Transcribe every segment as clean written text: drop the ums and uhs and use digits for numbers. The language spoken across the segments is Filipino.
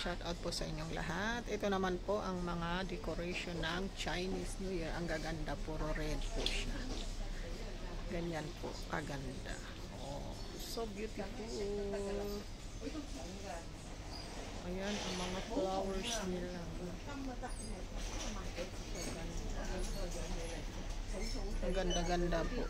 shout out po sa inyong lahat. Ito naman po ang mga decoration ng Chinese New Year. Ang gaganda, puro red po siya. Ganyan po, kaganda. Oh, so beautiful. Ayan ang mga flowers nila. Ang ganda-ganda po.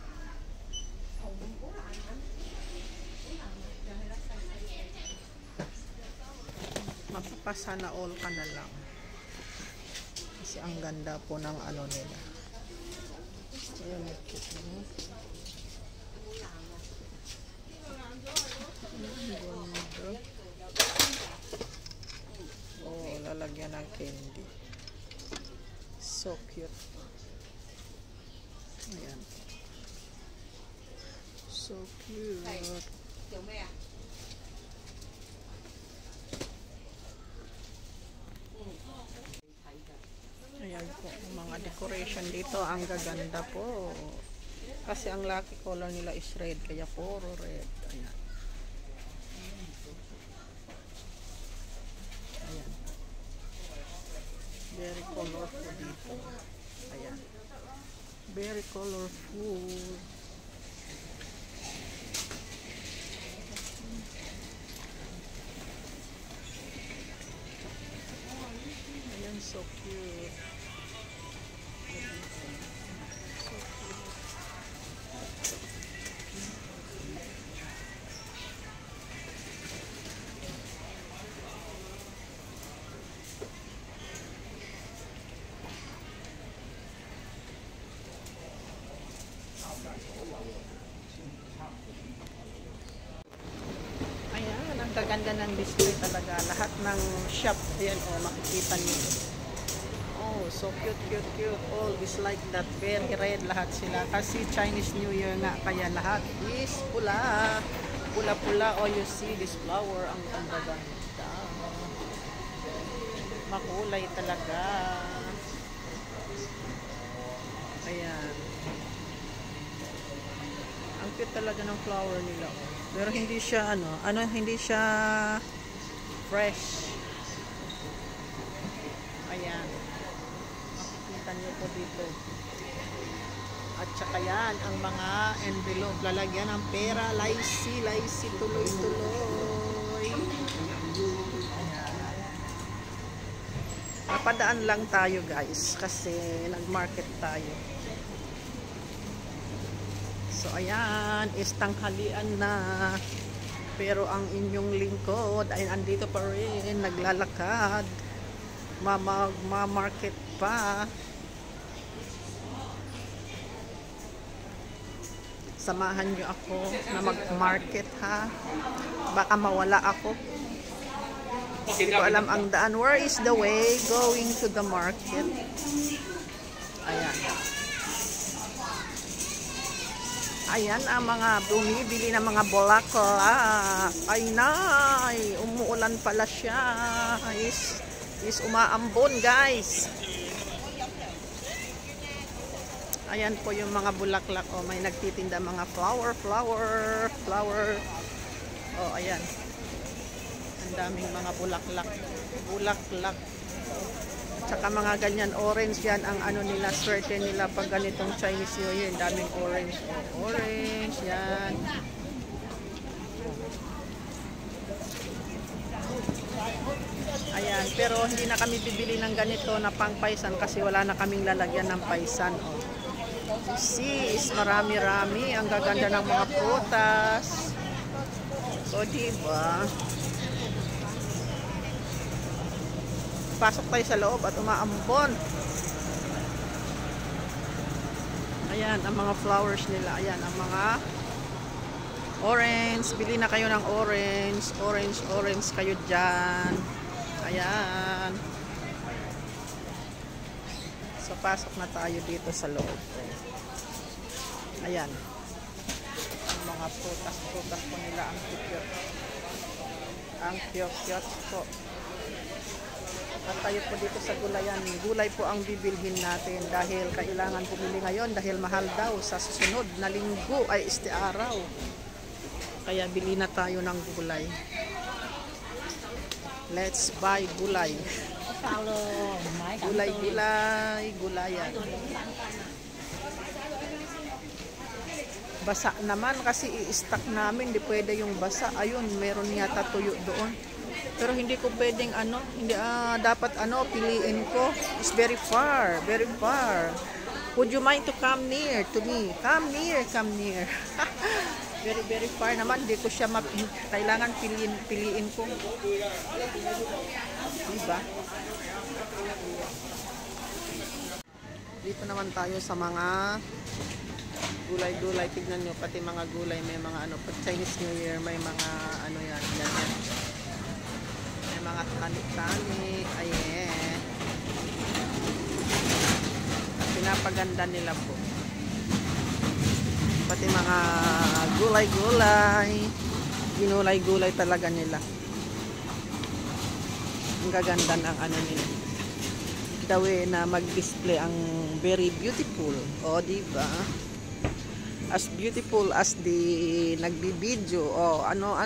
Mapapasana all ka na lang. Kasi ang ganda po ng ano nila. Ayan, oh, lalagyan ng candy. So cute. Ayan. So cute. Ayan po, mga decoration dito. Ang gaganda po. Kasi ang lucky color nila is red. Kaya puro red. Ayan. Ayan. Very colorful dito. Ayan. Very colorful. Ayan, so cute. So cute. Ayan, ang gaganda ng display talaga. Lahat ng shop, ayan o, makikita niyo. Oh, so cute, cute, cute. All is like that. Very red lahat sila. Kasi Chinese New Year nga, kaya lahat is pula. Pula-pula. Oh, you see this flower. Ang ganda. Makulay talaga. Ayan. Ang cute talaga ng flower nila. Pero hindi siya hindi siya fresh. Ayan. Makikita niyo po dito. At saka yan, ang mga envelope. Lalagyan ng pera, laisi, tuloy-tuloy. Ayan. Napadaan lang tayo guys, kasi nag-market tayo. So ayan, istanghalian na. Pero ang inyong lingkod ay andito pa rin, naglalakad. Ma-market pa. Samahan nyo ako na mag-market ha. Baka mawala ako. Hindi ko alam ang daan. Where is the way going to the market? Ayan. Ayan ang mga bumibili ng mga bulaklak. Ay nay, umuulan pala siya. Is umaambon guys. Ayan po yung mga bulaklak. Oh, may nagtitinda mga flower. Oh, ayan. Ang daming mga bulaklak. Tsaka mga ganyan, orange yan ang ano nila, swerte nila pag ganitong Chinese New Year. Daming orange. Oh, orange, yan. Ayan, pero hindi na kami bibili ng ganito na pang paisan kasi wala na kaming lalagyan ng paisan. Oh. See, is marami-rami. Ang gaganda ng mga prutas. So, diba? Pasok tayo sa loob at umaambon. Ayan, ang mga flowers nila. Ayan, ang mga orange. Bili na kayo ng orange. Orange kayo dyan. Ayan. So, pasok na tayo dito sa loob. Ayan. Ang mga prutas po nila. Ang cute. Ang cute po. At tayo po dito sa gulayan. Gulay po ang bibilhin natin dahil kailangan bumili ngayon dahil mahal daw sa susunod na linggo ay araw. Kaya bili na tayo ng gulay. Let's buy gulay. Gulay, gulayan. Basa naman kasi i-stack namin, hindi pwede yung basa. Ayun, meron yata tuyo doon. Pero hindi ko pwedeng hindi dapat piliin ko. It's very far, very far. Would you mind to come near to me? Come near, come near. Very, very far naman. Hindi ko siya kailangan piliin ko. Diba? Dito naman tayo sa mga gulay-gulay. Tignan nyo, pati mga gulay. May mga pag Chinese New Year, may mga yan, ganyan. May mga tani-tani. Ayan. Pinapaganda nila po. Pati mga gulay-gulay. Ginulay-gulay talaga nila. Ang gaganda ng nila. The way na mag-display ang very beautiful. O, diba? As beautiful as the nagbibideo. O, ano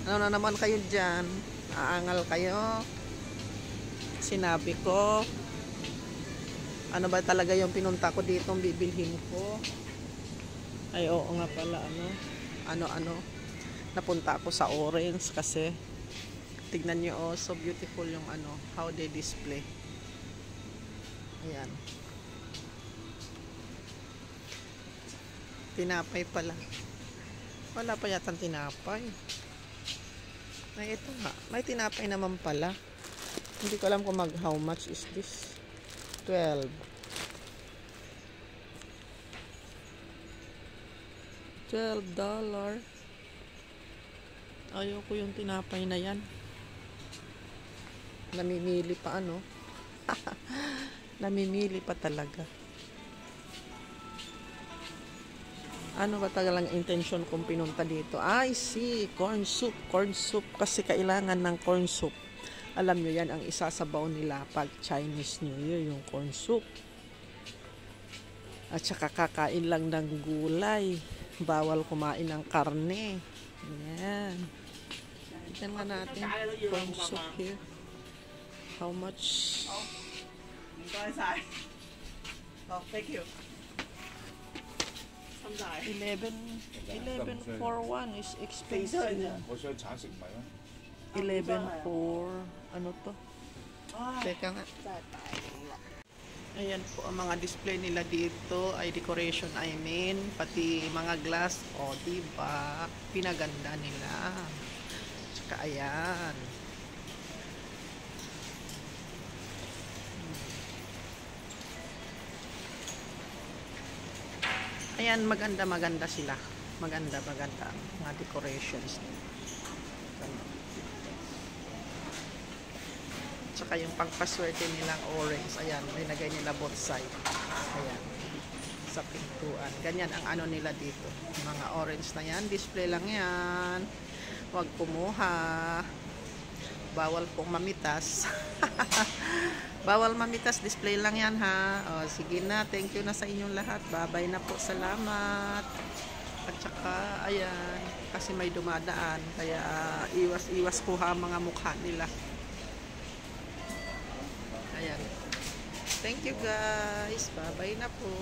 na naman kayo dyan? Aangal kayo? Sinabi ko. Ano ba talaga yung pinunta ko dito, bibilhin ko? Ay, oo nga pala, napunta ako sa Orange kasi tignan nyo, so beautiful yung how they display. Ayan. Tinapay pala. Wala pa yatang tinapay. Ay, ito nga. May tinapay naman pala. Hindi ko alam kung how much is this. 12. $12. Ayaw ko yung tinapay na yan. Namimili pa Namimili pa talaga. Ano ba talagang intention kong pinunta dito? I see, corn soup. Corn soup kasi kailangan ng corn soup. Alam nyo yan, ang isasabaw nila pag Chinese New Year, yung corn soup. At saka kakain lang ng gulay. Bawal kumain ng karne. Ayan. Tignan nga natin. Corn soup here. How much? Oh, thank you. 11 for one is expensive. 我想橙食米啊。 11 for ano to? Teka nga. Ayan po ang mga display nila dito, ay decoration pati mga glass, diba? Pinaganda nila. Tsaka ayan. Ayan, maganda sila. Maganda ang mga decorations. Tsaka yung pagpaswerte nilang orange. Ayan, linagay nila both side. Ayan. Sa pintuan. Ganyan ang nila dito. Mga orange na yan. Display lang yan. Huwag kumuha. Bawal pong mamitas. Bawal mamitas. Display lang yan ha. O, sige na. Thank you na sa inyong lahat. Bye-bye na po. Salamat. At saka, ayan. Kasi may dumadaan. Kaya iwas-iwas kuha mga mukha nila. Ayan. Thank you guys. Bye-bye na po.